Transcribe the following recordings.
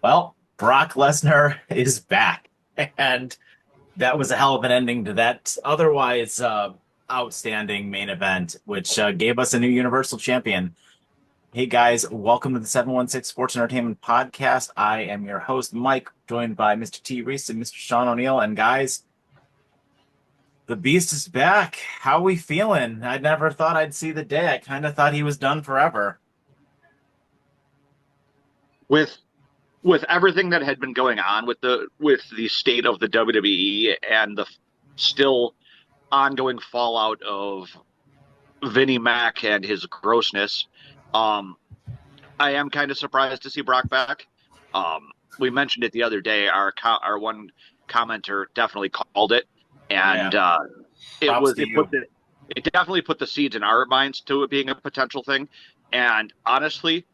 Well, Brock Lesnar is back, and that was a hell of an ending to that otherwise outstanding main event, which gave us a new Universal Champion. Hey guys, welcome to the 716 Sports Entertainment Podcast. I am your host, Mike, joined by Mr. T. Reese and Mr. Sean O'Neill. And guys, the Beast is back. How we feeling? I never thought I'd see the day. I kind of thought he was done forever. with with everything that had been going on with the state of the WWE and the still ongoing fallout of Vinnie Mac and his grossness, um, I am kind of surprised to see Brock back. We mentioned it the other day. Our one commenter definitely called it, and Yeah. Props to you. it definitely put the seeds in our minds to it being a potential thing. And honestly,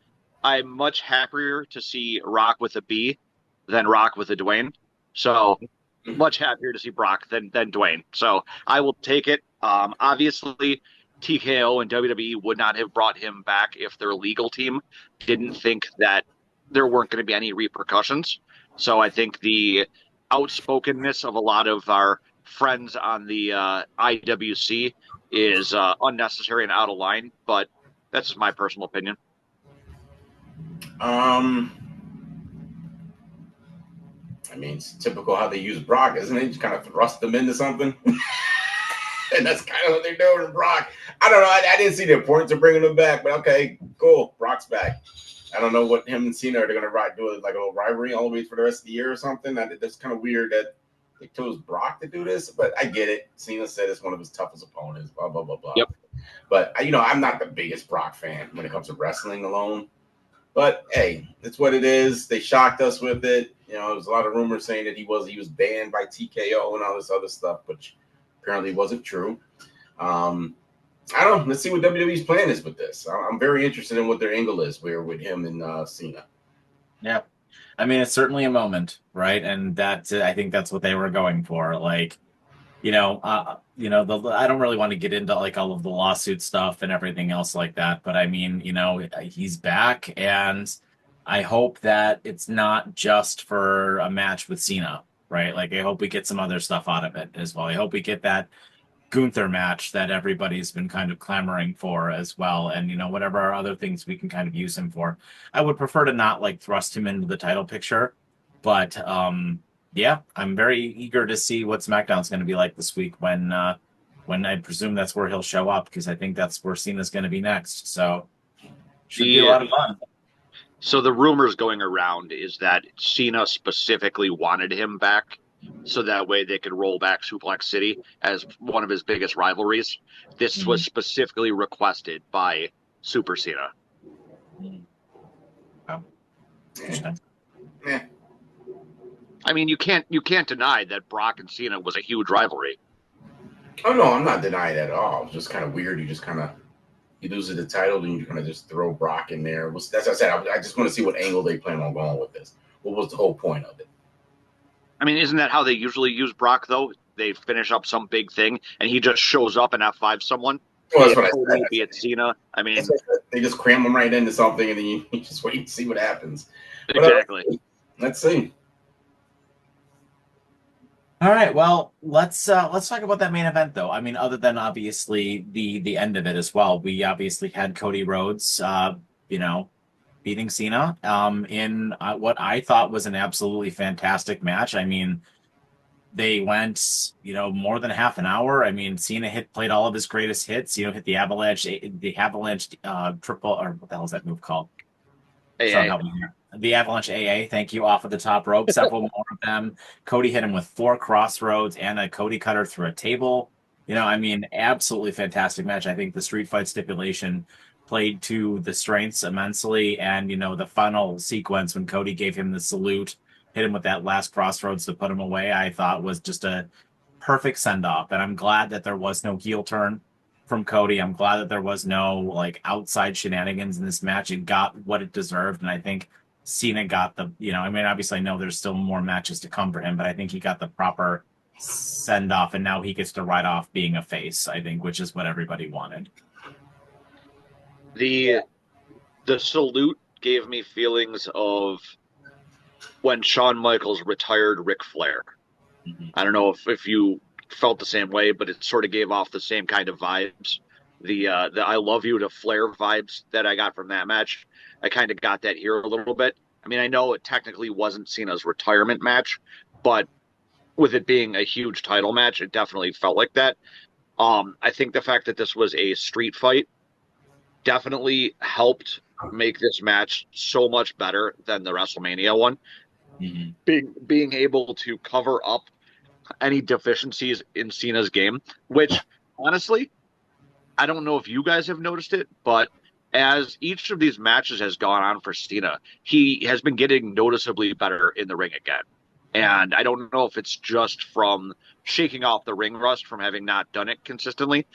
I'm much happier to see Rock with a B than Rock with a Dwayne. So much happier to see Brock than Dwayne. So I will take it. Obviously, TKO and WWE would not have brought him back if their legal team didn't think that there weren't going to be any repercussions. So I think the outspokenness of a lot of our friends on the IWC is unnecessary and out of line. But that's just my personal opinion. I mean, it's typical how they use Brock, isn't it? Just kind of thrust them into something. And that's kind of what they're doing to Brock. I don't know. I didn't see the importance of bringing him back, but okay, cool. Brock's back. I don't know what him and Cena are going to do, like a little rivalry all the way for the rest of the year or something. That's kind of weird that they chose Brock to do this, but I get it. Cena said it's one of his toughest opponents, blah, blah, blah, blah. Yep. But, I'm not the biggest Brock fan when it comes to wrestling alone. But hey, it's what it is. They shocked us with it. There was a lot of rumors saying that he was banned by TKO and all this other stuff, which apparently wasn't true. I don't know. Let's see what WWE's plan is with this. I'm very interested in what their angle is with him and Cena. Yeah. I mean, it's certainly a moment, right? And I think that's what they were going for. Like, I don't really want to get into like all of the lawsuit stuff and everything else like that. But I mean, he's back, and I hope that it's not just for a match with Cena, right? Like, I hope we get some other stuff out of it as well. I hope we get that Gunther match that everybody's been kind of clamoring for as well. And, whatever our other things we can kind of use him for. I would prefer to not like thrust him into the title picture, but, yeah, I'm very eager to see what SmackDown's going to be like this week when I presume that's where he'll show up, because I think that's where Cena's going to be next. So should be a lot of fun. So the rumors going around is that Cena specifically wanted him back so that way they could roll back Suplex City as one of his biggest rivalries. This was specifically requested by Super Cena. Oh. Yeah. I mean, you can't deny that Brock and Cena was a huge rivalry. Oh, no, I'm not denying that at all. It's just kind of weird. You lose the title, and you kind of just throw Brock in there. That's what I said. I just want to see what angle they plan on going with this. What was the whole point of it? I mean, isn't that how they usually use Brock, though? They finish up some big thing, and he just shows up and F5 someone. Well, that's what I said. Be it Cena. I mean, they just cram him right into something, and then you just wait and see what happens. Exactly. But, let's see. All right, well, let's talk about that main event, though. I mean, other than obviously the end of it as well, we obviously had Cody Rhodes, beating Cena in what I thought was an absolutely fantastic match. I mean, they went, more than half an hour. I mean, Cena played all of his greatest hits. Hit the avalanche triple, or what the hell is that move called? AA. The Avalanche AA, thank you, off of the top rope. Several more of them. Cody hit him with 4 crossroads and a Cody cutter through a table. Absolutely fantastic match. I think the street fight stipulation played to the strengths immensely. And, the final sequence when Cody gave him the salute, hit him with that last crossroads to put him away, I thought was just a perfect send-off. And I'm glad that there was no heel turn from Cody. I'm glad that there was no outside shenanigans in this match. It got what it deserved, and I think Cena got obviously I know there's still more matches to come for him, but I think he got the proper send off, and now he gets to ride off being a face, I think, which is what everybody wanted. The salute gave me feelings of when Shawn Michaels retired Ric Flair. Mhm. I don't know if you felt the same way, but it sort of gave off the same kind of vibes. The I love you to Flair vibes that I got from that match. I kind of got that here a little bit. I mean, I know it technically wasn't Cena's retirement match, but with it being a huge title match, it definitely felt like that. I think the fact that this was a street fight definitely helped make this match so much better than the WrestleMania one. Mhm. Being able to cover up any deficiencies in Cena's game, which honestly, I don't know if you guys have noticed it, but as each of these matches has gone on for Cena, he has been getting noticeably better in the ring again. And I don't know if it's just from shaking off the ring rust from having not done it consistently,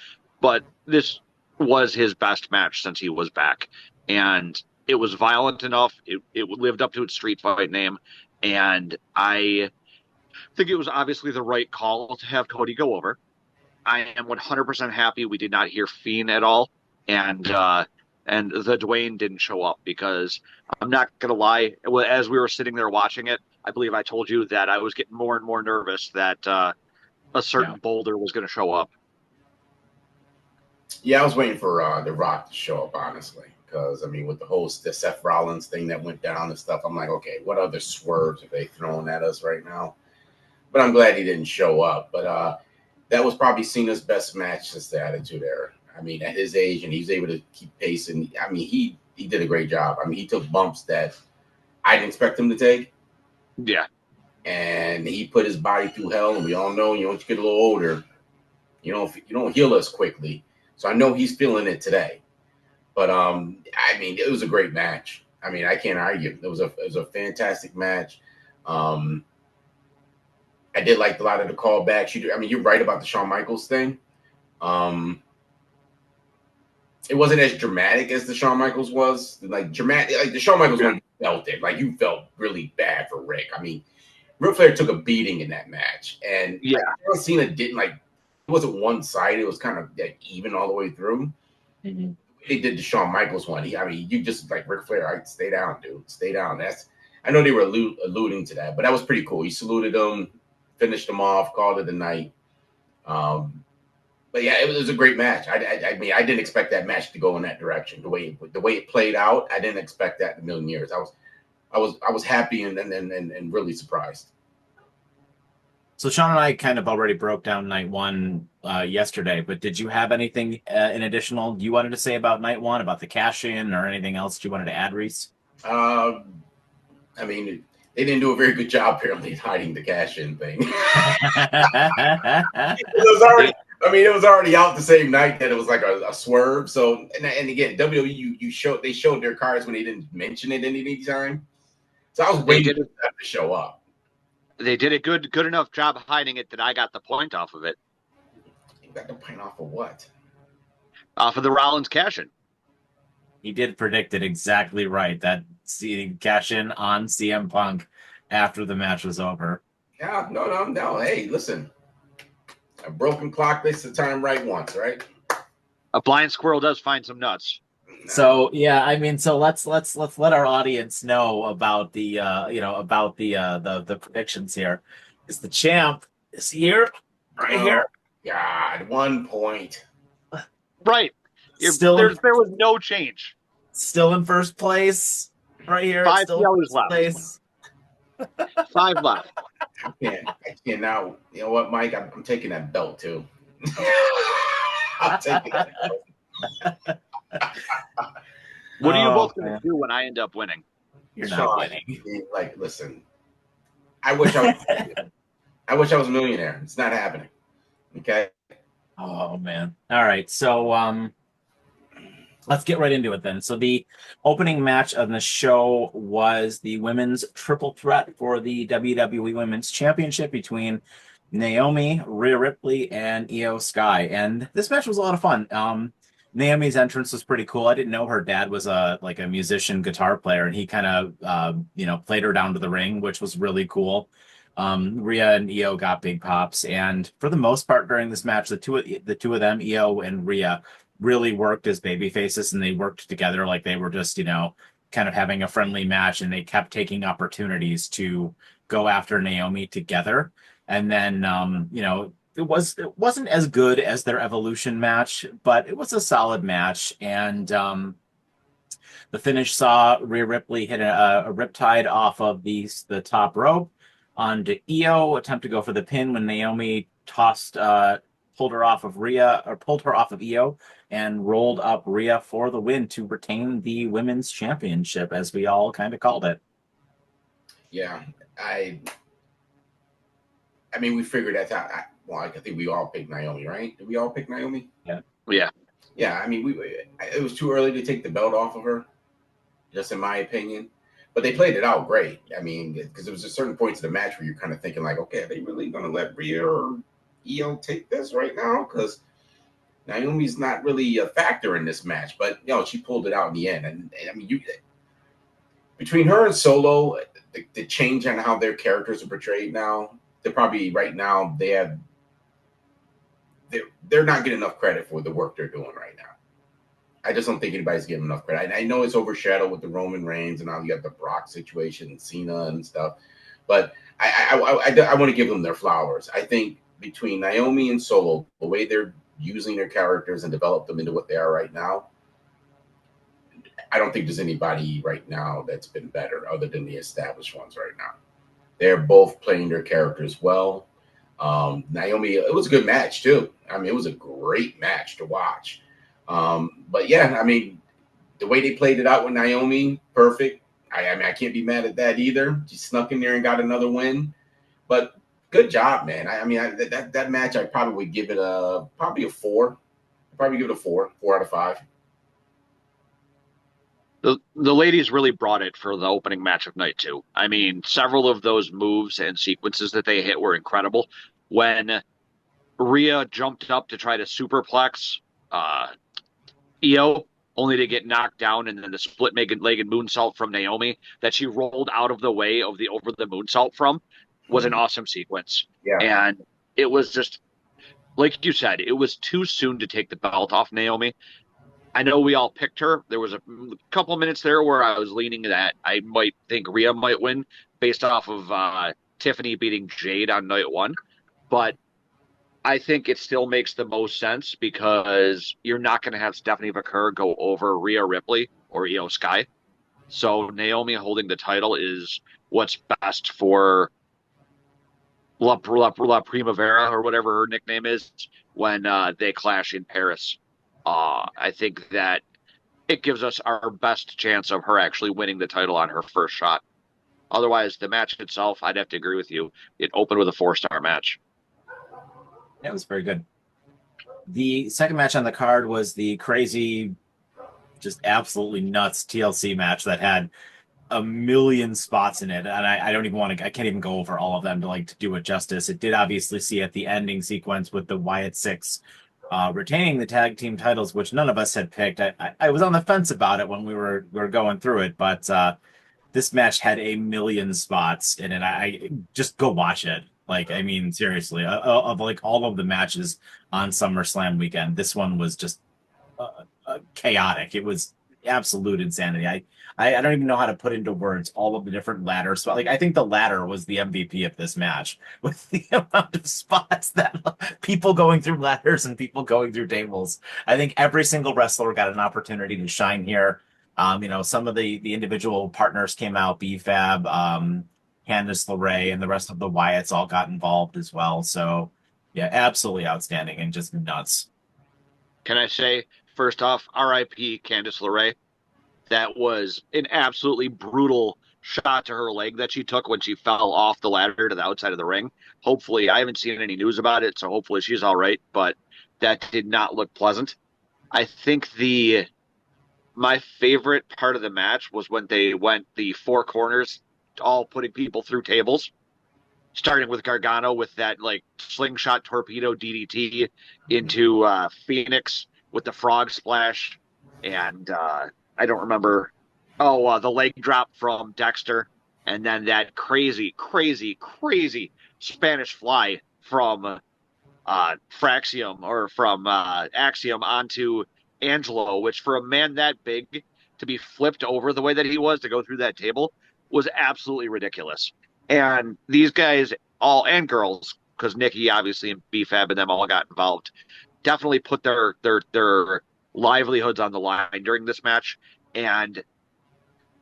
but this was his best match since he was back. And it was violent enough. It lived up to its street fight name. And I think it was obviously the right call to have Cody go over. I am 100% happy we did not hear Fiend at all, and the Dwayne didn't show up because I'm not gonna lie. As we were sitting there watching it, I believe I told you that I was getting more and more nervous that a Yeah. certain boulder was going to show up. Yeah, I was waiting for The Rock to show up, honestly, because I mean, with the Seth Rollins thing that went down and stuff, I'm like, okay, what other swerves are they throwing at us right now? But I'm glad he didn't show up. But that was probably Cena's best match since the Attitude Era. I mean, at his age, and he's able to keep pacing. I mean, he did a great job. I mean, he took bumps that I didn't expect him to take, Yeah, and he put his body through hell. And we all know, you know, once you get a little older, you don't heal as quickly. So I know he's feeling it today. But I mean, it was a great match. I mean, I can't argue. It was a fantastic match. I did like a lot of the callbacks. I mean, you're right about the Shawn Michaels thing. It wasn't as dramatic as the Shawn Michaels was. Like dramatic, like the Shawn Michaels one, you felt it. Like you felt really bad for Rick. I mean, Ric Flair took a beating in that match, and yeah, like, Cena didn't like. It wasn't one sided. It was kind of like even all the way through. Mm-hmm. They did the Shawn Michaels one. I mean, you just like Ric Flair. Right, stay down, dude. Stay down. I know they were alluding to that, but that was pretty cool. He saluted them, finished them off, called it a night. But yeah, it was a great match. I mean, I didn't expect that match to go in that direction. The way it played out, I didn't expect that in a million years. I was happy and really surprised. So Sean and I kind of already broke down night one yesterday, but did you have anything in additional you wanted to say about night one, about the cash in, or anything else you wanted to add, Reese? I mean, they didn't do a very good job apparently hiding the cash in thing. It was already out the same night that it was like a swerve. So and again, WWE they showed their cards when they didn't mention it any time. So I was waiting for them to show up. They did a good enough job hiding it that I got the point off of it. You got the point off of what? Off of the Rollins cash-in. He did predict it exactly right. That cash in on CM Punk after the match was over. Yeah, no. Hey, listen. A broken clock makes the time right once, right? A blind squirrel does find some nuts. So yeah, I mean, so let's let our audience know about the the predictions here. Is the champ is here, right here? God, 1 point. Right. There was no change. Still in first place, right here. 5 still yellows left. Place. 5 left. I can't now. You know what, Mike? I'm taking that belt too. I'm taking that belt. What are you both going to do when I end up winning? You're not winning. Like, listen, I wish I was a millionaire. It's not happening. Okay. Oh man. All right. So let's get right into it then. So the opening match of the show was the women's triple threat for the WWE Women's Championship between Naomi, Rhea Ripley, and Io Sky. And this match was a lot of fun. Naomi's entrance was pretty cool. I didn't know her dad was a musician guitar player, and he kind of played her down to the ring, which was really cool. Rhea and Io got big pops, and for the most part during this match, the two of them, Io and Rhea, really worked as baby faces, and they worked together like they were just kind of having a friendly match, and they kept taking opportunities to go after Naomi together. And then, it wasn't as good as their Evolution match, but it was a solid match. And the finish saw Rhea Ripley hit a riptide off of the top rope onto Io, attempt to go for the pin when Naomi pulled her off of Io, and rolled up Rhea for the win to retain the women's championship, as we all kind of called it. Yeah, I mean, we figured that out. I think we all picked Naomi, right? Did we all pick Naomi? Yeah. Yeah. Yeah, I mean, it was too early to take the belt off of her, just in my opinion. But they played it out great. I mean, because there was a certain points of the match where you're kind of thinking like, okay, are they really going to let Rhea or Io take this right now? Because Naomi's not really a factor in this match. But, she pulled it out in the end. And I mean, between her and Solo, the change on how their characters are portrayed now, they're probably right now, they're not getting enough credit for the work they're doing right now. I just don't think anybody's getting enough credit. I know it's overshadowed with the Roman Reigns and now you got the Brock situation and Cena and stuff, but I want to give them their flowers. I think between Naomi and Solo, the way they're using their characters and develop them into what they are right now, I don't think there's anybody right now that's been better other than the established ones right now. They're both playing their characters well. Naomi, it was a good match too. I mean, it was a great match to watch. But yeah, I mean, the way they played it out with Naomi, perfect. I mean, I can't be mad at that either. She snuck in there and got another win. But good job, man. I mean, that match, I probably would give it probably a 4. I'd probably give it a 4 out of 5. The ladies really brought it for the opening match of night 2. I mean, several of those moves and sequences that they hit were incredible. When Rhea jumped up to try to superplex Io, only to get knocked down, and then the split-legged moonsault from Naomi that she rolled out of the way of the over the moonsault from was an awesome sequence. Yeah. And it was just, like you said, it was too soon to take the belt off Naomi. I know we all picked her. There was a couple of minutes there where I was leaning that I might think Rhea might win based off of Tiffany beating Jade on night 1. But I think it still makes the most sense because you're not going to have Stephanie McCurr go over Rhea Ripley or Io Sky. So Naomi holding the title is what's best for La Primavera or whatever her nickname is when they clash in Paris. I think that it gives us our best chance of her actually winning the title on her first shot. Otherwise, the match itself, I'd have to agree with you. It opened with a 4-star match. It was very good. The second match on the card was the crazy, just absolutely nuts TLC match that had a million spots in it, and I don't even want to. I can't even go over all of them to do it justice. It did obviously see at the ending sequence with the Wyatt Six retaining the tag team titles, which none of us had picked. I was on the fence about it when we were going through it, but this match had a million spots in it. I just go watch it. I mean, seriously, of all of the matches on SummerSlam weekend, this one was just chaotic. It was absolute insanity. I don't even know how to put into words all of the different ladders. I think the ladder was the MVP of this match with the amount of spots that people going through ladders and people going through tables. I think every single wrestler got an opportunity to shine here. Some of the individual partners came out, B-Fab, Candice LeRae, and the rest of the Wyatts all got involved as well. So, yeah, absolutely outstanding and just nuts. Can I say, first off, RIP Candice LeRae? That was an absolutely brutal shot to her leg that she took when she fell off the ladder to the outside of the ring. Hopefully, I haven't seen any news about it, so hopefully she's all right, but that did not look pleasant. I think my favorite part of the match was when they went the 4 corners, all putting people through tables, starting with Gargano with that slingshot torpedo DDT into Phoenix with the frog splash, and I don't remember. The leg drop from Dexter, and then that crazy Spanish fly from Fraxium or from Axiom onto Angelo, which for a man that big to be flipped over the way that he was to go through that table was absolutely ridiculous. And these guys all and girls, because Nikki obviously and BFAB and them all got involved, definitely put their livelihoods on the line during this match. And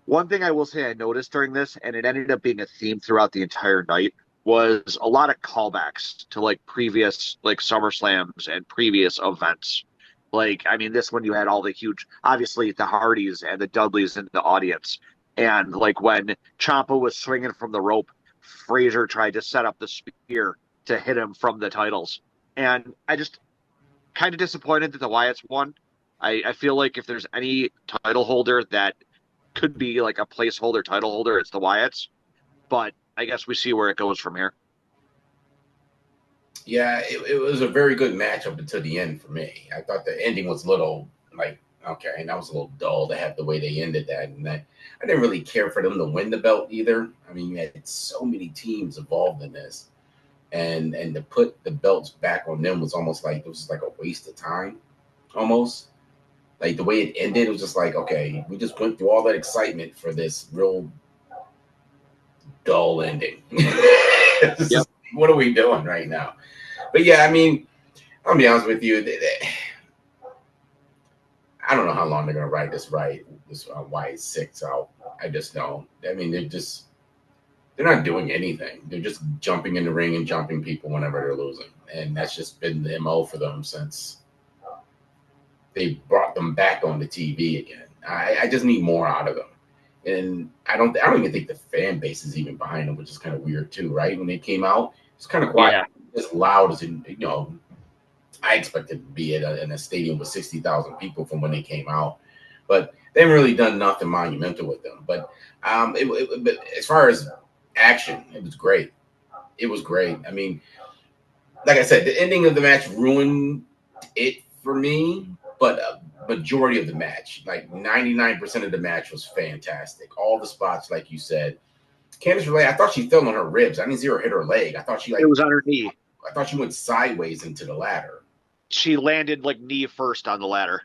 one thing I will say I noticed during this, and it ended up being a theme throughout the entire night, was a lot of callbacks to like previous like SummerSlams and previous events. Like, I mean, this one you had all the huge, obviously the Hardys and the Dudleys in the audience, and like when Ciampa was swinging from the rope, Frazier tried to set up the spear to hit him from the titles, and I just kind of disappointed that the Wyatts won. I feel like if there's any title holder that could be like a placeholder title holder, it's the Wyatts. But I guess we see where it goes from here. Yeah, it was a very good match up until the end for me. I thought the ending was a little like, okay, and that was a little dull to have the way they ended that. And I didn't really care for them to win the belt either. I mean, you had so many teams involved in this. And to put the belts back on them was almost like it was like a waste of time, almost. Like the way it ended, it was just like, okay, we just went through all that excitement for this real dull ending. Just, what are we doing right now? But yeah, I mean, I'll be honest with you. I don't know how long they're going to ride this Wyatt 6 out. I just don't. I mean, they're not doing anything. They're just jumping in the ring and jumping people whenever they're losing. And that's just been the MO for them since they brought them back on the TV again. I just need more out of them. And I don't even think the fan base is even behind them, which is kind of weird too, right? When they came out, it's kind of quiet. Yeah. As loud as, I expected to be in a stadium with 60,000 people from when they came out. But they haven't really done nothing monumental with them. But but as far as action, it was great. It was great. I mean, like I said, the ending of the match ruined it for me, but a majority of the match, like 99% of the match, was fantastic. All the spots, like you said. Candice LeRae, I thought she fell on her ribs. I didn't see her hit her leg. I thought it was on her knee. I thought she went sideways into the ladder. She landed like knee first on the ladder.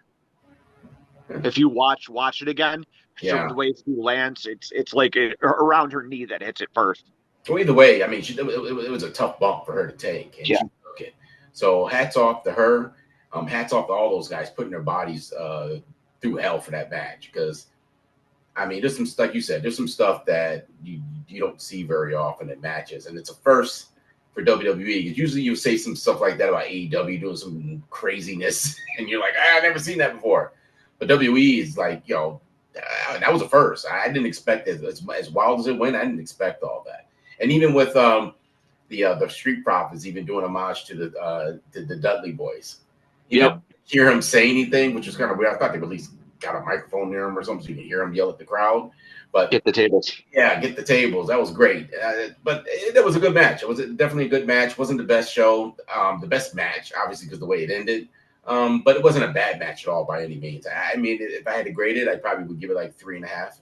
If you watch it again, from the way she lands, it's like around her knee that hits it first. Well, either way, I mean, it was a tough bump for her to take, and she took it. So hats off to her. Hats off to all those guys putting their bodies through hell for that match. Because, I mean, there's some stuff, like you said, there's some stuff that you don't see very often in matches, and it's a first for WWE. Usually you say some stuff like that about AEW doing some craziness, and you're like, I've never seen that before. But WWE is like, that was a first. I didn't expect it as wild as it went. I didn't expect all that. And even with the Street Profits even doing homage to the Dudley Boys. You don't hear him say anything, which is kind of weird. I thought they at least got a microphone near him or something so you can hear him yell at the crowd. But get the tables. Yeah, get the tables. That was great. But that was a good match. It was definitely a good match. Wasn't the best show, the best match, obviously, because the way it ended. But it wasn't a bad match at all by any means. I mean, if I had to grade it, I probably would give it like 3.5.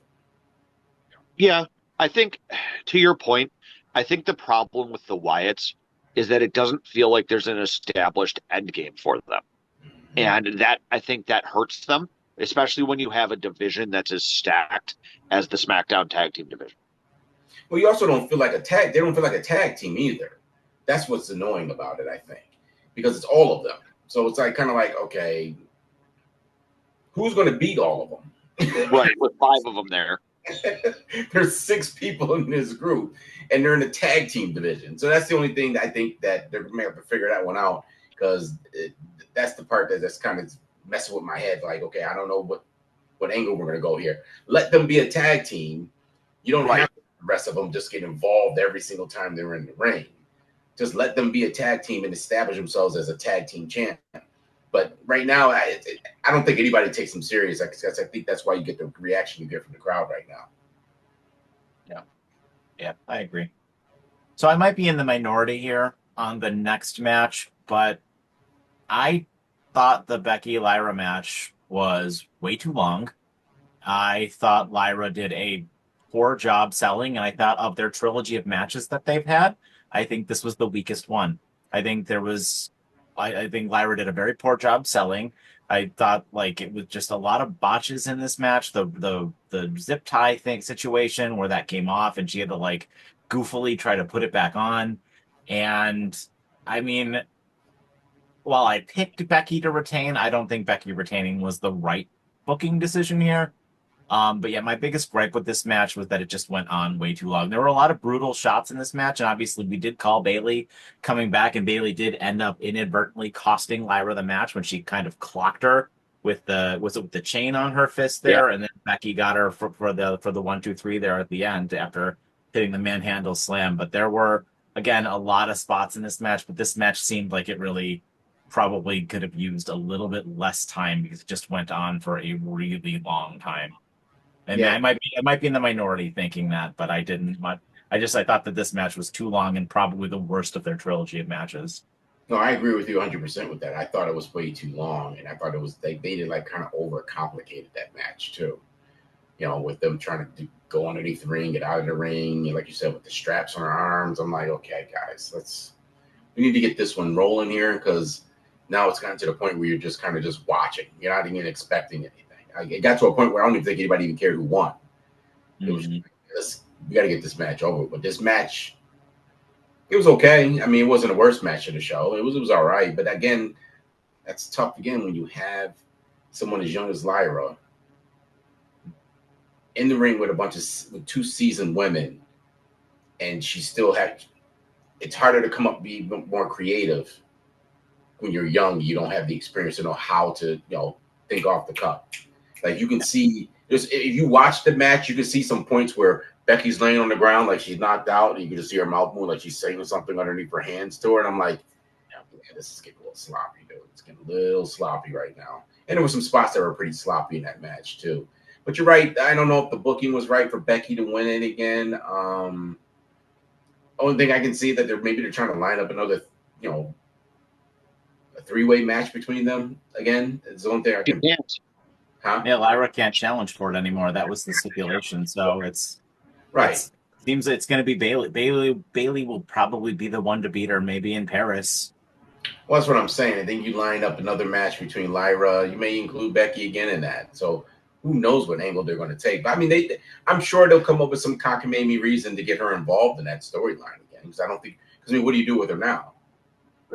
Yeah, I think to your point, I think the problem with the Wyatts is that it doesn't feel like there's an established end game for them. And that, I think that hurts them, especially when you have a division that's as stacked as the SmackDown tag team division. Well, you also don't feel like they don't feel like a tag team either. That's what's annoying about it, I think, because it's all of them. So it's like kind of like, okay, who's going to beat all of them? Right, with 5 of them there. There's 6 people in this group, and they're in the tag team division. So that's the only thing that I think that they're going to have to figure that one out, because that's the part that's kind of messing with my head. Like, okay, I don't know what angle we're going to go here. Let them be a tag team. You don't have the rest of them just get involved every single time they're in the ring. Just let them be a tag team and establish themselves as a tag team champion. But right now, I don't think anybody takes them serious. I think that's why you get the reaction you get from the crowd right now. Yeah, I agree. So I might be in the minority here on the next match, but I thought the Becky Lyra match was way too long. I thought Lyra did a poor job selling, and I thought of their trilogy of matches that they've had, I think this was the weakest one. I think Lyra did a very poor job selling. I thought like it was just a lot of botches in this match. The zip tie thing situation where that came off and she had to like goofily try to put it back on. And I mean, while I picked Becky to retain, I don't think Becky retaining was the right booking decision here. But yeah, my biggest gripe with this match was that it just went on way too long. There were a lot of brutal shots in this match, and obviously we did call Bayley coming back, and Bayley did end up inadvertently costing Lyra the match when she kind of clocked her with the chain on her fist there, and then Becky got her for the 1, 2, 3 there at the end after hitting the manhandle slam. But there were again a lot of spots in this match, but this match seemed like it really probably could have used a little bit less time because it just went on for a really long time. And Yeah. I might be in the minority thinking that, but I didn't. I thought that this match was too long and probably the worst of their trilogy of matches. No, I agree with you 100% with that. I thought it was way too long, and I thought it was they did like kind of overcomplicated that match too. You know, with them trying to go underneath the ring, get out of the ring, and like you said, with the straps on her arms. I'm like, okay, guys, we need to get this one rolling here because now it's gotten to the point where you're just kind of just watching. You're not even expecting anything. It got to a point where I don't even think anybody even cared who won. It was we got to get this match over. But this match, it was okay. I mean, it wasn't the worst match of the show. It was all right. But again, that's tough again when you have someone as young as Lyra in the ring with with 2 seasoned women, and she still had. It's harder to come up be more creative when you're young. You don't have the experience to know how to think off the cuff. Like you can see, if you watch the match, you can see some points where Becky's laying on the ground like she's knocked out, and you can just see her mouth move like she's saying something underneath her hands to her. And I'm like, yeah, this is getting a little sloppy, dude. It's getting a little sloppy right now. And there were some spots that were pretty sloppy in that match too. But you're right. I don't know if the booking was right for Becky to win it again. Only thing I can see that they're trying to line up another, a 3-way match between them again. It's the only thing I can. Huh? Yeah, Lyra can't challenge for it anymore. That was the stipulation. So it's right. Seems it's going to be Bayley. Bayley will probably be the one to beat her, maybe in Paris. Well, that's what I'm saying. I think you line up another match between Lyra. You may include Becky again in that. So who knows what angle they're going to take? But I mean, I'm sure they'll come up with some cockamamie reason to get her involved in that storyline again. Because what do you do with her now?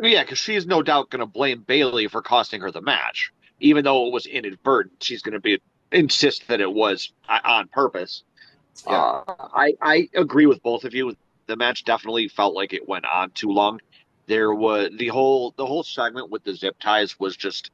Yeah, because she's no doubt going to blame Bayley for costing her the match. Even though it was inadvertent, she's going to insist that it was on purpose. Yeah. I agree with both of you. The match definitely felt like it went on too long. There was the whole segment with the zip ties was just,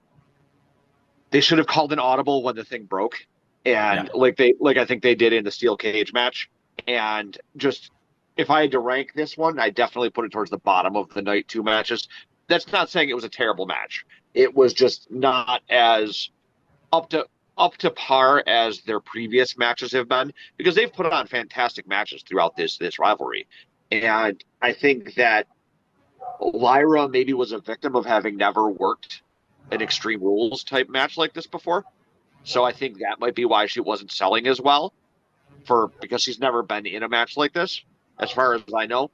they should have called an audible when the thing broke, and like I think they did in the steel cage match. And just, if I had to rank this one, I definitely put it towards the bottom of the night 2 matches. That's not saying it was a terrible match. It was just not as up to par as their previous matches have been, because they've put on fantastic matches throughout this rivalry. And I think that Lyra maybe was a victim of having never worked an Extreme Rules type match like this before. So I think that might be why she wasn't selling as well, because she's never been in a match like this, as far as I know.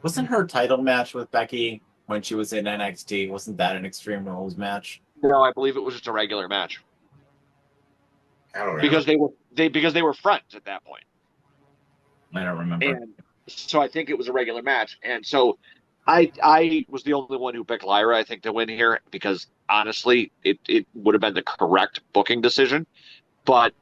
Wasn't her title match with Becky when she was in NXT, wasn't that an Extreme Rules match? No, I believe it was just a regular match. I don't remember. Because they were friends at that point. I don't remember. And so I think it was a regular match. And so I was the only one who picked Lyra, I think, to win here, because honestly, it would have been the correct booking decision. But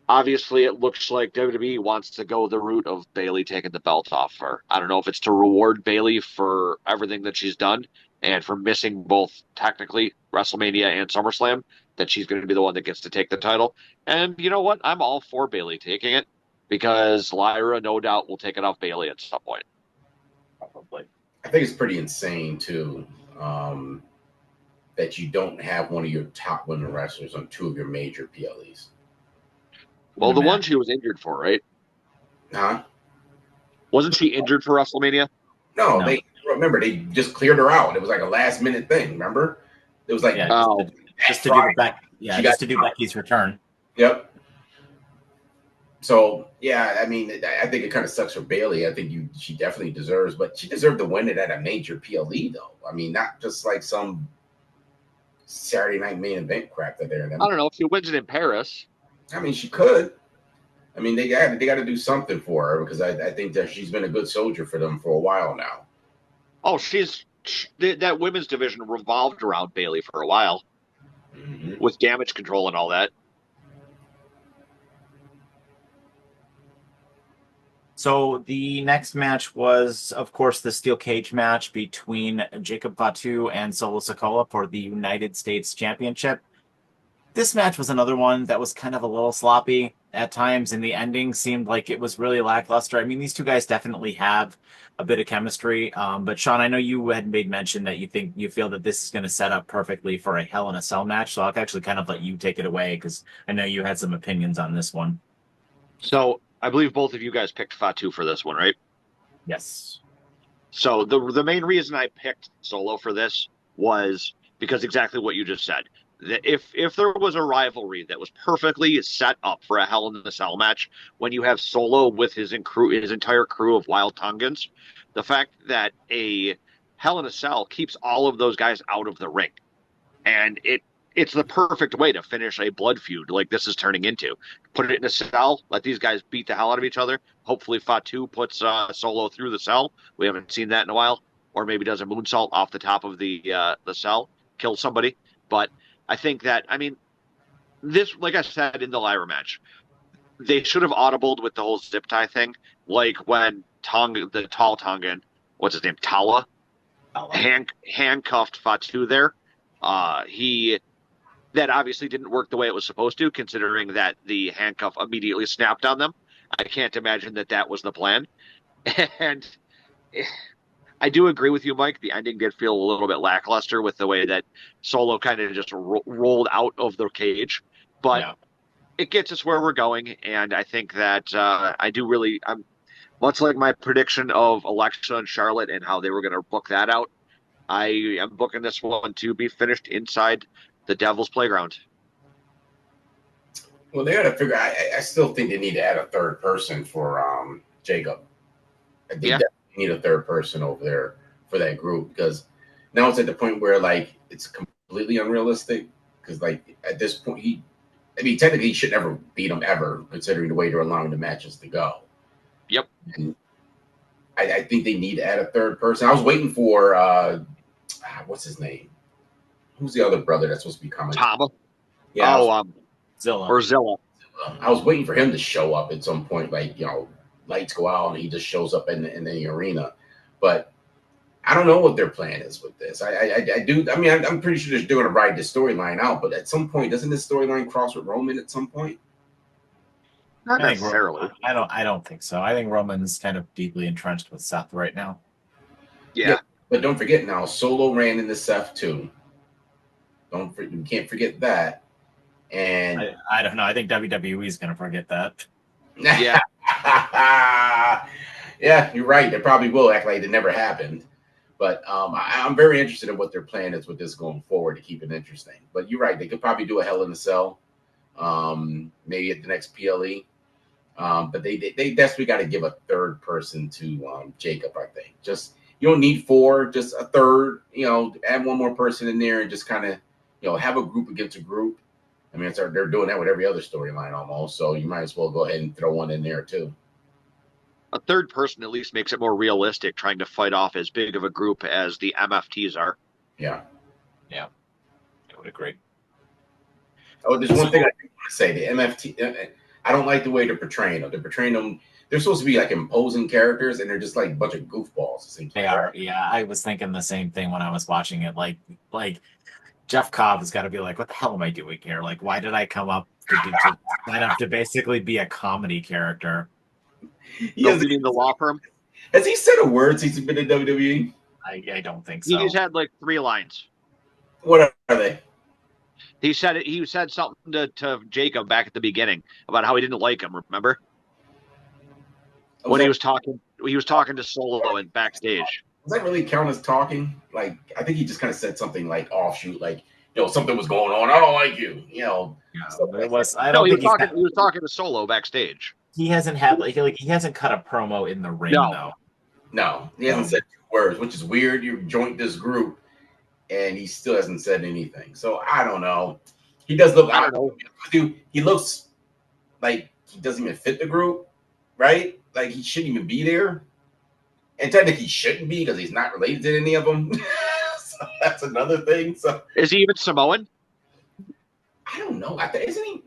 obviously, it looks like WWE wants to go the route of Bayley taking the belt off her. I don't know if it's to reward Bayley for everything that she's done and for missing both, technically, WrestleMania and SummerSlam, that she's going to be the one that gets to take the title. And you know what? I'm all for Bayley taking it, because Lyra, no doubt, will take it off Bayley at some point. Probably. I think it's pretty insane, too, that you don't have one of your top women wrestlers on 2 of your major PLEs. Well, the one she was injured for, right? Huh? Wasn't she injured for WrestleMania? No. They just cleared her out. It was like a last-minute thing, remember? It was like... just to do Becky's return. Yep. So, yeah, I mean, I think it kind of sucks for Bayley. I think she definitely deserves, but she deserved to win it at a major PLE, though. I mean, not just like some Saturday night main event crap that they're in. I don't know if she wins it in Paris. I mean, she could. I mean, they got to do something for her because I think that she's been a good soldier for them for a while now. Oh, that women's division revolved around Bayley for a while with damage control and all that. So the next match was, of course, the steel cage match between Jacob Fatu and Solo Sikoa for the United States Championship. This match was another one that was kind of a little sloppy at times, and the ending seemed like it was really lackluster. I mean, these two guys definitely have a bit of chemistry, but Sean, I know you had made mention that you feel that this is going to set up perfectly for a Hell in a Cell match, so I'll actually kind of let you take it away because I know you had some opinions on this one. So I believe both of you guys picked Fatu for this one, right? Yes. So the main reason I picked Solo for this was because exactly what you just said. That if there was a rivalry that was perfectly set up for a Hell in a Cell match, when you have Solo with his entire crew of Wild Tongans, the fact that a Hell in a Cell keeps all of those guys out of the ring, and it's the perfect way to finish a blood feud like this is turning into. Put it in a cell, let these guys beat the hell out of each other. Hopefully Fatu puts Solo through the cell. We haven't seen that in a while. Or maybe does a moonsault off the top of the cell, kills somebody. But I think that, I mean, this, like I said in the Lyra match, they should have audibled with the whole zip tie thing, like when the tall Tongan, what's his name, Tala, handcuffed Fatu there. That obviously didn't work the way it was supposed to, considering that the handcuff immediately snapped on them. I can't imagine that was the plan. And I do agree with you, Mike. The ending did feel a little bit lackluster with the way that Solo kind of just rolled out of the cage. But it gets us where we're going, and I think that I'm much like my prediction of Alexa and Charlotte and how they were going to book that out. I am booking this one to be finished inside the Devil's Playground. Well, they got to figure. I still think they need to add a third person for Jacob. I think that they need a third person over there for that group because now it's at the point where like it's completely unrealistic. Because like at this point, technically he should never beat him ever, considering the way they're allowing the matches to go. Yep. And I think they need to add a third person. I was waiting for what's his name? Who's the other brother that's supposed to be coming? Tama. Yeah. Zilla. Or Zilla. I was waiting for him to show up at some point, like, lights go out and he just shows up in the arena. But I don't know what their plan is with this. I'm pretty sure they're going to ride this storyline out, but at some point, doesn't this storyline cross with Roman at some point? Not necessarily. I don't think so. I think Roman's kind of deeply entrenched with Seth right now. Yeah. But don't forget now, Solo ran into Seth too. You can't forget that. And I don't know. I think WWE is going to forget that. Yeah. Yeah, you're right. They probably will act like it never happened. But I'm very interested in what their plan is with this going forward to keep it interesting. But you're right. They could probably do a Hell in a Cell, maybe at the next PLE. But they definitely got to give a third person to Jacob, I think. Just you don't need four, just a third, add one more person in there and just kind of, have a group against a group. I mean, they're doing that with every other storyline almost. So you might as well go ahead and throw one in there too. A third person at least makes it more realistic, trying to fight off as big of a group as the MFTs are. Yeah. Yeah. I would agree. Oh, there's one thing I do want to say. The MFT, I don't like the way they're portraying them. They're portraying them. They're supposed to be like imposing characters, and they're just like a bunch of goofballs. They are. Yeah, I was thinking the same thing when I was watching it. Like Jeff Cobb has got to be like, what the hell am I doing here? Like, why did I come up to sign up to basically be a comedy character? He has in the law firm. Has he said a word since he's been in WWE? I don't think so. He's had like 3 lines. What are they? He said something to Jacob back at the beginning about how he didn't like him. Remember when he was talking to Solo in backstage. Does that really count as talking? Like, I think he just kind of said something like offshoot, like, something was going on. I don't like you. It was. I don't. He was talking to Solo backstage. He hasn't had he hasn't cut a promo in the ring though. No, he hasn't said 2 words, which is weird. You joined this group, and he still hasn't said anything. So I don't know. He does look. I don't know. Dude, he looks like he doesn't even fit the group, right? Like he shouldn't even be there. And technically he shouldn't be because he's not related to any of them. So that's another thing. So Is he even Samoan? I don't know. I think isn't he?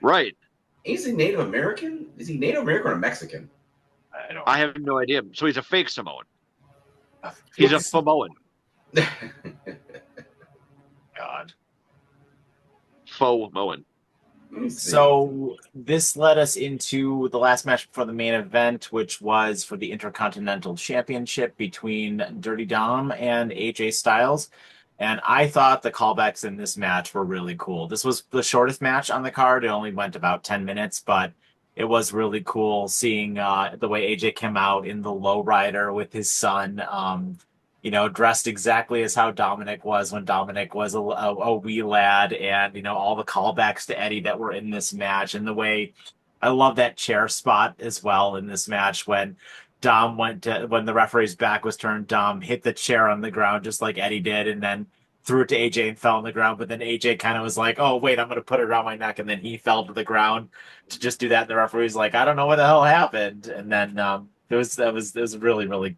Right. Is he Native American? Is he Native American or Mexican? I have no idea. So he's a fake Samoan. He's a Samoan. God. Faux Moan. So this led us into the last match before the main event, which was for the Intercontinental Championship between Dirty Dom and AJ Styles. And I thought the callbacks in this match were really cool. This was the shortest match on the card. It only went about 10 minutes, but it was really cool seeing the way AJ came out in the lowrider with his son, dressed exactly as how Dominik was when Dominik was a wee lad, and, all the callbacks to Eddie that were in this match. And the way I love that chair spot as well in this match when when the referee's back was turned, Dom hit the chair on the ground just like Eddie did, and then threw it to AJ and fell on the ground. But then AJ kind of was like, "Oh wait, I'm going to put it around my neck," and then he fell to the ground to just do that. And the referee's like, "I don't know what the hell happened." And then it was really really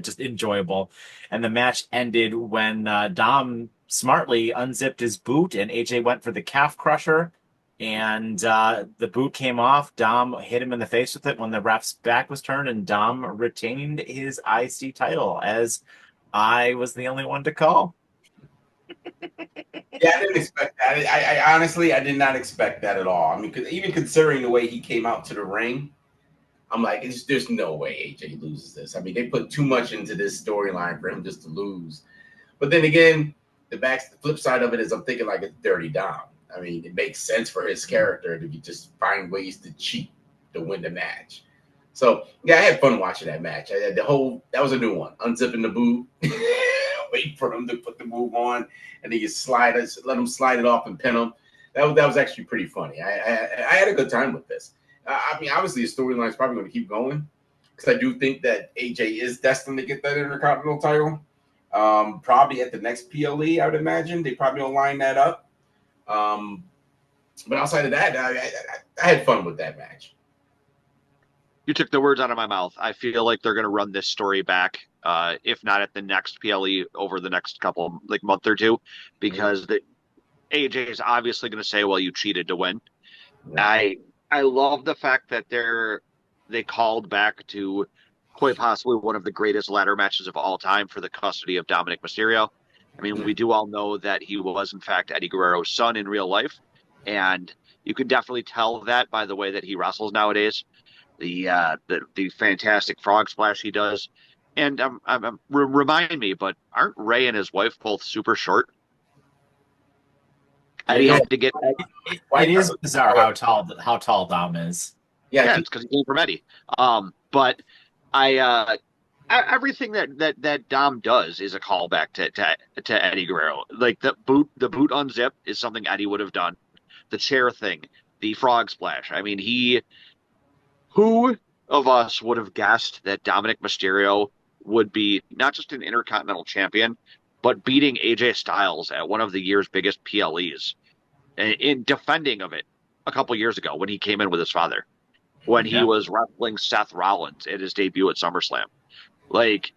just enjoyable. And the match ended when Dom smartly unzipped his boot and AJ went for the calf crusher. And the boot came off. Dom hit him in the face with it when the ref's back was turned, and Dom retained his IC title, as I was the only one to call. Yeah, I didn't expect that. I honestly, I did not expect that at all. I mean, even considering the way he came out to the ring, I'm like, there's no way AJ loses this. I mean, they put too much into this storyline for him just to lose. But then again, the flip side of it is I'm thinking like it's Dirty Dom. I mean, it makes sense for his character to just find ways to cheat to win the match. So yeah, I had fun watching that match. That was a new one. Unzipping the boot, wait for him to put the move on, and then you let him slide it off and pin him. That was actually pretty funny. I had a good time with this. I mean, obviously the storyline is probably going to keep going because I do think that AJ is destined to get that Intercontinental title. Probably at the next PLE, I would imagine they probably will line that up. But outside of that, I had fun with that match. You took the words out of my mouth. I feel like they're going to run this story back, if not at the next PLE, over the next couple, like month or two, because AJ is obviously going to say, "Well, you cheated to win." Yeah. I love the fact that they called back to quite possibly one of the greatest ladder matches of all time for the custody of Dominik Mysterio. I mean, we do all know that he was, in fact, Eddie Guerrero's son in real life. And you can definitely tell that by the way that he wrestles nowadays. The fantastic frog splash he does. And remind me, but aren't Ray and his wife both super short? Eddie had to get. It is bizarre how tall Dom is. Yeah, it's because he came from Eddie. But everything that Dom does is a callback to Eddie Guerrero. Like the boot unzip is something Eddie would have done. The chair thing, the frog splash. I mean, who of us would have guessed that Dominik Mysterio would be not just an Intercontinental Champion, but beating AJ Styles at one of the year's biggest PLEs in defending of it a couple years ago when he came in with his father, when he was wrestling Seth Rollins at his debut at SummerSlam. Like,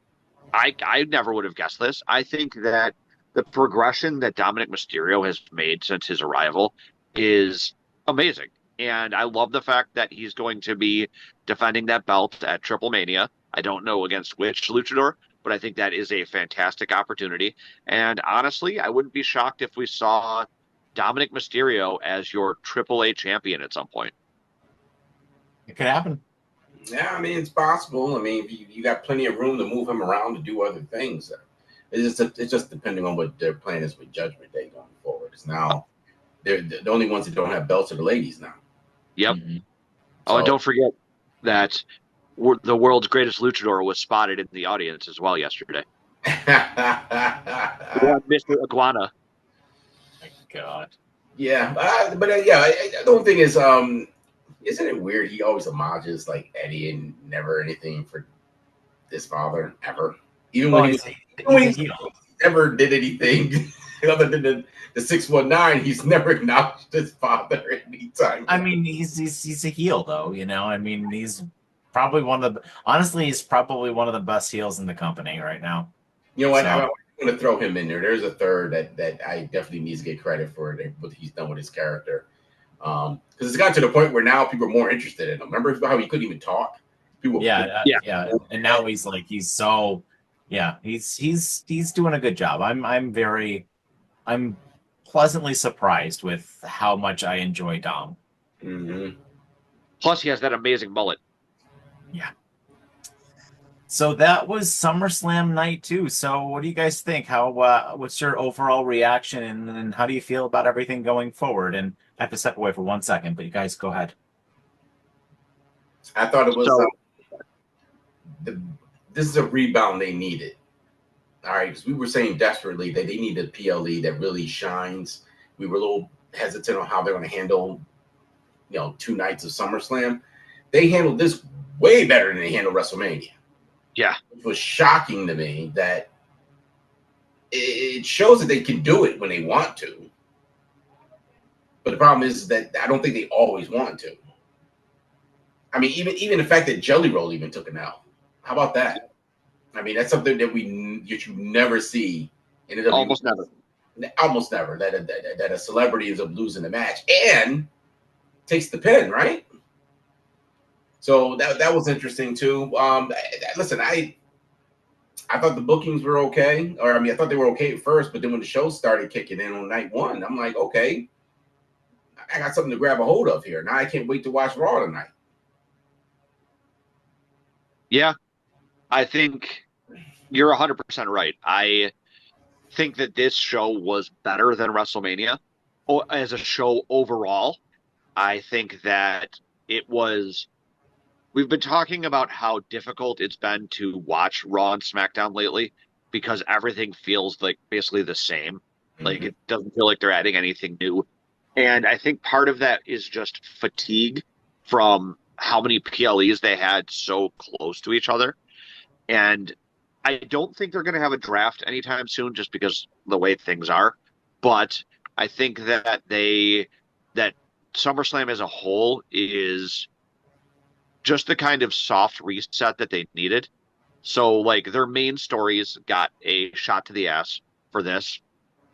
I never would have guessed this. I think that the progression that Dominik Mysterio has made since his arrival is amazing. And I love the fact that he's going to be defending that belt at Triple Mania. I don't know against which luchador, but I think that is a fantastic opportunity. And honestly, I wouldn't be shocked if we saw Dominik Mysterio as your AAA champion at some point. It could happen. Yeah, I mean, it's possible. I mean, you got plenty of room to move him around to do other things. It's just depending on what their plan is with Judgment Day going forward. Because now they're the only ones that don't have belts are the ladies now. Yep. Mm-hmm. Oh, and don't forget that the world's greatest luchador was spotted in the audience as well yesterday. Mr. Iguana. My God. Yeah, but the whole thing is, isn't it weird? He always homages like Eddie and never anything for his father ever. Even when he's never did anything other than the 619. He's never acknowledged his father at any time. I mean, he's a heel though, you know. I mean, he's probably he's probably one of the best heels in the company right now. You know what? So, I'm going to throw him in there. There's a third that I definitely needs to get credit for what he's done with his character. Because it's gotten to the point where now people are more interested in him. Remember how he couldn't even talk? People, yeah. And now he's doing a good job. I'm pleasantly surprised with how much I enjoy Dom. Mm-hmm. Plus, he has that amazing mullet. Yeah. So that was SummerSlam night too. So what do you guys think? What's your overall reaction, and how do you feel about everything going forward? And I have to step away for 1 second, but you guys go ahead. I thought it was this is a rebound they needed. All right, because we were saying desperately that they need a PLE that really shines. We were a little hesitant on how they're going to handle, 2 nights of SummerSlam. They handled this way better than they handled WrestleMania. Yeah. It was shocking to me that it shows that they can do it when they want to. But the problem is that I don't think they always want to. I mean, even the fact that Jelly Roll even took an L. How about that? I mean, that's something that you never see in the almost never that a celebrity ends up losing the match and takes the pin, right? So that was interesting too. Listen, I thought the bookings were okay, I thought they were okay at first, but then when the show started kicking in on night 1, I'm like, okay, I got something to grab a hold of here. Now I can't wait to watch Raw tonight. Yeah, I think you're 100% right. I think that this show was better than WrestleMania as a show overall. I think that it was. We've been talking about how difficult it's been to watch Raw and SmackDown lately because everything feels like basically the same. Mm-hmm. Like it doesn't feel like they're adding anything new. And I think part of that is just fatigue from how many PLEs they had so close to each other. And I don't think they're going to have a draft anytime soon just because the way things are. But I think that that SummerSlam as a whole is just the kind of soft reset that they needed. So, like, their main stories got a shot to the ass for this,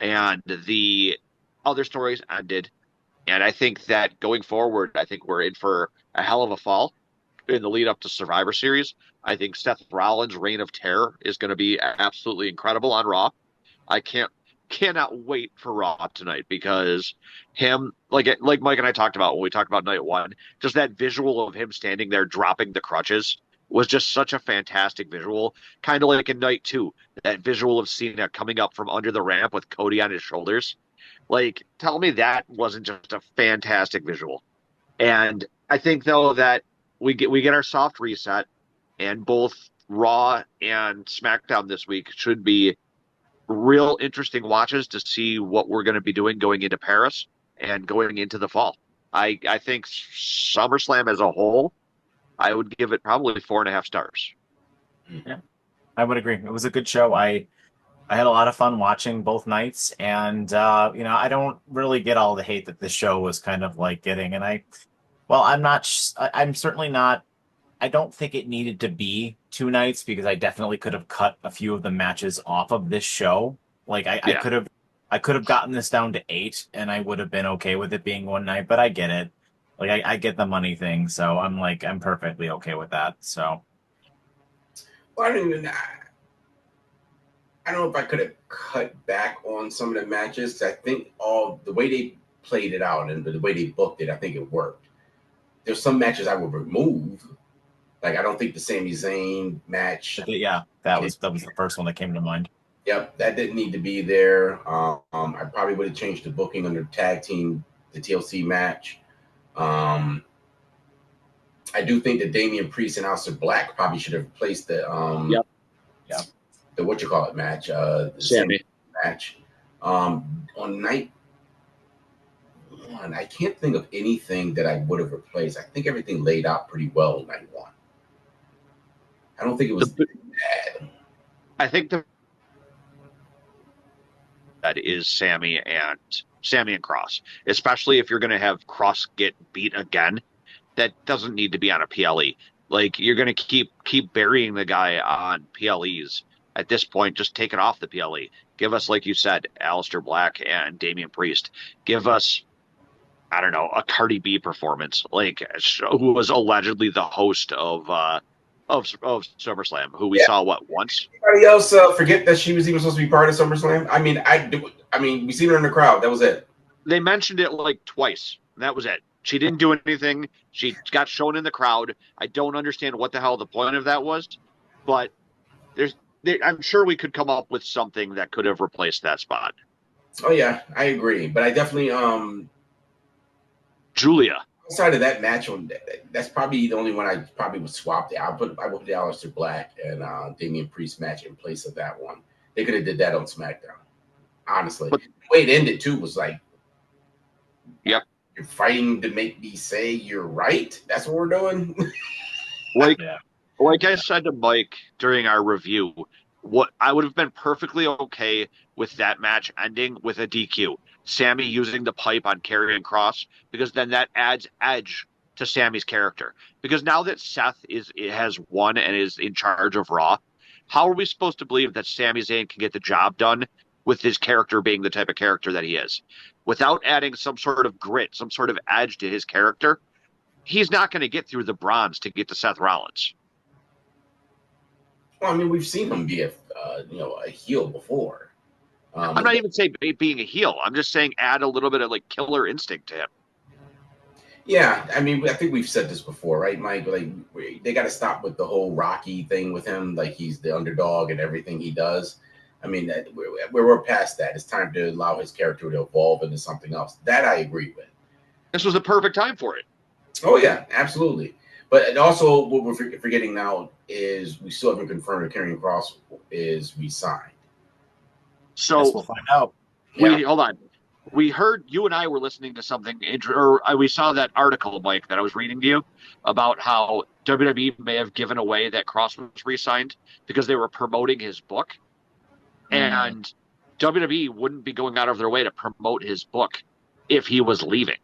and the other stories ended. And I think that going forward, I think we're in for a hell of a fall in the lead up to Survivor Series. I think Seth Rollins' reign of terror is going to be absolutely incredible on Raw. I cannot wait for Raw tonight because him, like Mike and I talked about when we talked about night 1, just that visual of him standing there dropping the crutches was just such a fantastic visual. Kind of like in night 2, that visual of Cena coming up from under the ramp with Cody on his shoulders. Like, tell me that wasn't just a fantastic visual. And I think though that we get our soft reset, and both Raw and SmackDown this week should be real interesting watches to see what we're going to be doing going into Paris and going into the fall. I think SummerSlam as a whole, I would give it probably 4.5 stars. Yeah, I would agree. It was a good show. I had a lot of fun watching both nights, and I don't really get all the hate that this show was kind of like getting. And I'm certainly not. I don't think it needed to be 2 nights because I definitely could have cut a few of the matches off of this show. Like I could have gotten this down to 8, and I would have been okay with it being 1 night. But I get it. Like I get the money thing, so I'm perfectly okay with that. So. Well, I don't know if I could have cut back on some of the matches. I think all the way they played it out and the way they booked it, I think it worked. There's some matches I would remove. Like I don't think the Sami Zayn match. Yeah, that was the first one that came to mind. Yep, that didn't need to be there. I probably would have changed the booking under tag team, the TLC match. I do think that Damian Priest and Aleister Black probably should have replaced the the match, the Sami match. On night 1, I can't think of anything that I would have replaced. I think everything laid out pretty well on night 1. I don't think it was bad. I think is Sammy and Cross, especially if you're going to have Cross get beat again. That doesn't need to be on a PLE. Like, you're going to keep burying the guy on PLEs. At this point, just take it off the PLE. Give us, like you said, Aleister Black and Damian Priest. Give us, I don't know, a Cardi B performance, like, who was allegedly the host of SummerSlam, who we saw once. Anybody else forget that she was even supposed to be part of SummerSlam? I mean, we seen her in the crowd. That was it. They mentioned it like twice. And that was it. She didn't do anything. She got shown in the crowd. I don't understand what the hell the point of that was, but I'm sure we could come up with something that could have replaced that spot. Oh yeah, I agree. But I definitely Julia. Outside of that match, that's probably the only one I probably would swap. I would put the Aleister Black and Damian Priest match in place of that one. They could have did that on SmackDown. Honestly, but the way it ended too was like, yep. You're fighting to make me say you're right. That's what we're doing. Like I said to Mike during our review, what I would have been perfectly okay with that match ending with a DQ. Sammy using the pipe on Karrion Kross, because then that adds edge to Sammy's character. Because now that Seth has won and is in charge of Raw, how are we supposed to believe that Sami Zayn can get the job done with his character being the type of character that he is? Without adding some sort of grit, some sort of edge to his character, he's not going to get through the bronze to get to Seth Rollins. Well, I mean, we've seen him be a heel before. I'm not even saying being a heel. I'm just saying add a little bit of like killer instinct to him. Yeah, I mean, I think we've said this before, right, Mike? Like, they got to stop with the whole Rocky thing with him. Like, he's the underdog and everything he does. I mean, we're past that. It's time to allow his character to evolve into something else. That I agree with. This was the perfect time for it. Oh, yeah, absolutely. But also, what we're forgetting now is we still haven't confirmed that Karrion Kross is re-signed. So we'll find out. Hold on. We heard, you and I were listening to something, or we saw that article, Mike, that I was reading to you about how WWE may have given away that Kross was re-signed because they were promoting his book. And WWE wouldn't be going out of their way to promote his book if he was leaving.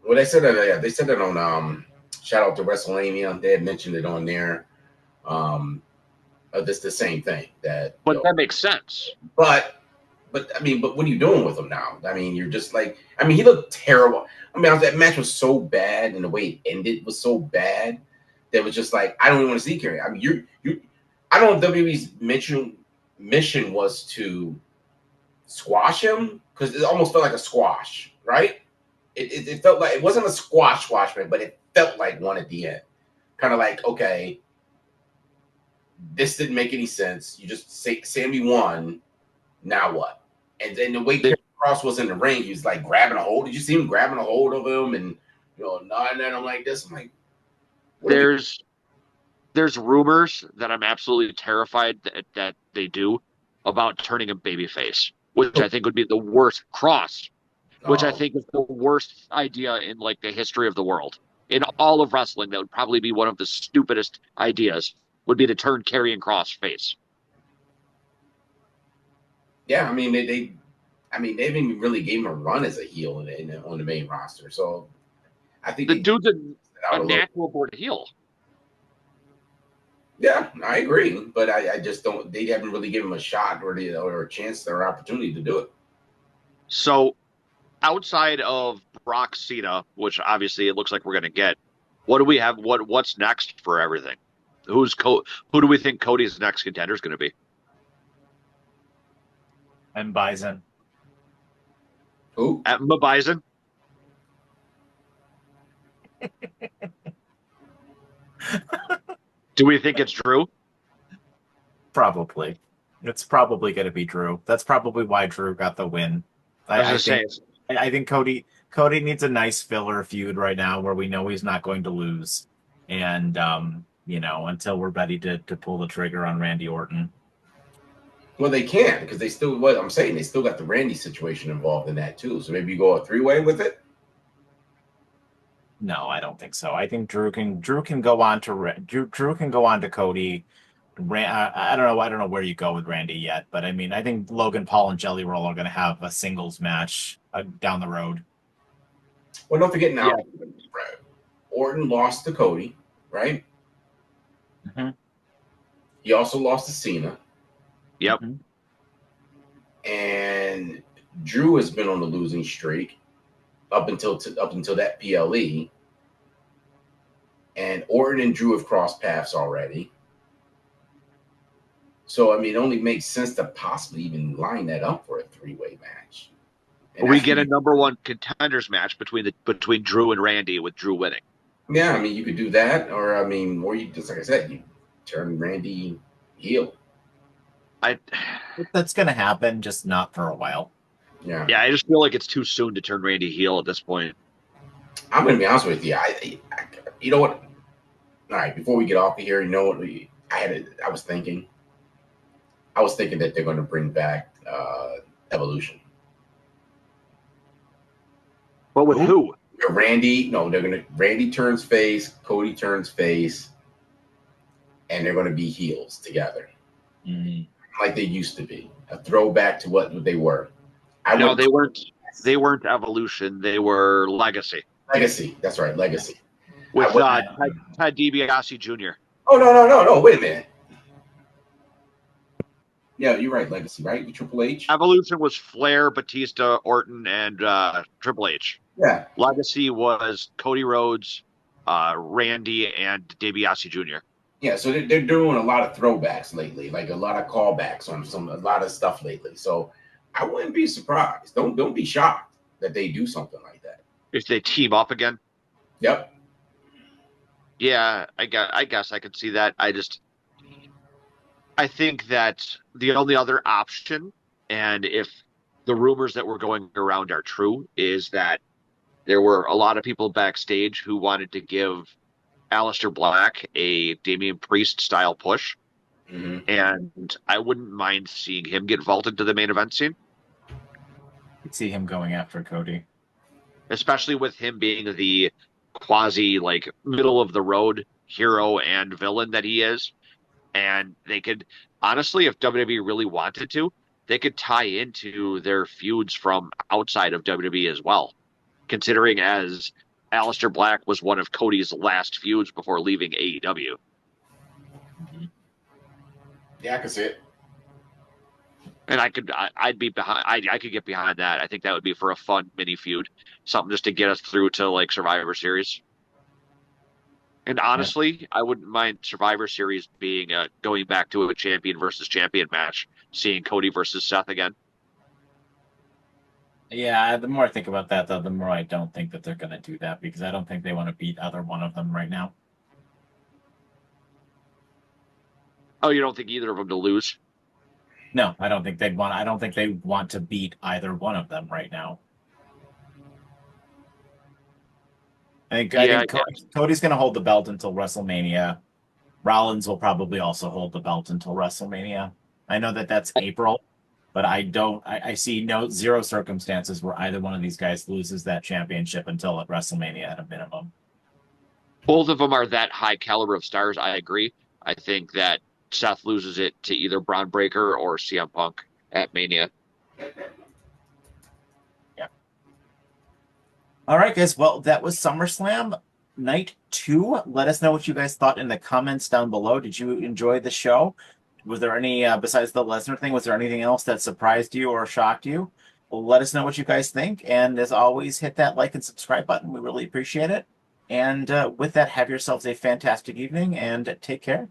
Well, they said that. They said that on shout out to WrestleMania. They had mentioned it on there. This the same thing that. But that makes sense. But I mean, what are you doing with him now? I mean, you're just like. I mean, he looked terrible. I mean, that match was so bad, and the way it ended was so bad that it was just like, I don't even want to see Karrion. I mean, you. I don't know if WWE's mission was to squash him, because it almost felt like a squash, right? It felt like it wasn't a squash, but it felt like one at the end. Kind of like, okay, this didn't make any sense. You just say Sammy won, now what? And then the way Karrion Kross was in the ring, he was like grabbing a hold. Did you see him grabbing a hold of him and nodding at him like this? I'm like, there's rumors that I'm absolutely terrified that they do about turning him babyface, which I think would be the worst Kross, which I think is the worst idea in like the history of the world. In all of wrestling, that would probably be one of the stupidest ideas, would be to turn Karrion Kross face. Yeah, I mean they haven't even really gave him a run as a heel on the main roster. So I think the dude's a natural born heel. Yeah, I agree, but I just don't. They haven't really given him a shot or a chance or opportunity to do it. So, outside of Brock Cena, which obviously it looks like we're going to get, what do we have? What's next for everything? Who do we think Cody's next contender is going to be? And Bison. Who? At Bison. Do we think it's Drew? Probably. It's probably going to be Drew. That's probably why Drew got the win. I think Cody needs a nice filler feud right now where we know he's not going to lose. And, until we're ready to pull the trigger on Randy Orton. Well, they can, because they still got the Randy situation involved in that too. So maybe you go a 3-way with it. No, I don't think so. I think Drew can go on to Cody. I don't know. I don't know where you go with Randy yet, but I mean, I think Logan Paul and Jelly Roll are going to have a singles match down the road. Well, don't forget now, Orton lost to Cody, right? Mm-hmm. He also lost to Cena. Yep. Mm-hmm. And Drew has been on the losing streak up until that PLE. And Orton and Drew have crossed paths already. So, I mean, it only makes sense to possibly even line that up for a three-way match. And we get a number one contenders match between Drew and Randy, with Drew winning. Yeah, I mean, you could do that, or I mean, or you just like I said, you turn Randy heel. That's going to happen, just not for a while. Yeah. Yeah, I just feel like it's too soon to turn Randy heel at this point. I'm going to be honest with you. You know what? All right, before we get off of here, you know what? I was thinking that they're going to bring back Evolution. But with who? Randy. No, Randy turns face, Cody turns face, and they're going to be heels together, like they used to be. A throwback to what they were. No, they weren't. They weren't Evolution. They were Legacy. Legacy. That's right, Legacy. With Ted DiBiase Jr. Oh no! Wait a minute. Yeah, you're right. Legacy, right? With Triple H. Evolution was Flair, Batista, Orton, and Triple H. Yeah. Legacy was Cody Rhodes, Randy, and DiBiase Jr. Yeah, so they're doing a lot of throwbacks lately, like a lot of callbacks on a lot of stuff lately. So I wouldn't be surprised. Don't be shocked that they do something like that. If they team up again. Yep. Yeah, I guess I could see that. I think that the only other option, and if the rumors that were going around are true, is that there were a lot of people backstage who wanted to give Aleister Black a Damian Priest style push. Mm-hmm. And I wouldn't mind seeing him get vaulted to the main event scene. I could see him going after Cody. Especially with him being the quasi, like, middle of the road hero and villain that he is. And they could, honestly, if WWE really wanted to, they could tie into their feuds from outside of WWE as well. Considering as Aleister Black was one of Cody's last feuds before leaving AEW. Yeah, I can see it. And I'd be behind. I could get behind that. I think that would be for a fun mini feud, something just to get us through to like Survivor Series. And honestly, I wouldn't mind Survivor Series being going back to a champion versus champion match, seeing Cody versus Seth again. Yeah, the more I think about that, though, the more I don't think that they're going to do that, because I don't think they want to beat either one of them right now. Oh, you don't think either of them to lose? No, I don't think they'd want. I don't think they want to beat either one of them right now. I think Cody's going to hold the belt until WrestleMania. Rollins will probably also hold the belt until WrestleMania. I know that that's April, but I see zero circumstances where either one of these guys loses that championship until at WrestleMania at a minimum. Both of them are that high caliber of stars. I agree. I think that Seth loses it to either Braun Breaker or CM Punk at Mania. Yeah. All right, guys. Well, that was SummerSlam Night 2. Let us know what you guys thought in the comments down below. Did you enjoy the show? Was there any, besides the Lesnar thing, was there anything else that surprised you or shocked you? Well, let us know what you guys think. And as always, hit that like and subscribe button. We really appreciate it. And with that, have yourselves a fantastic evening and take care.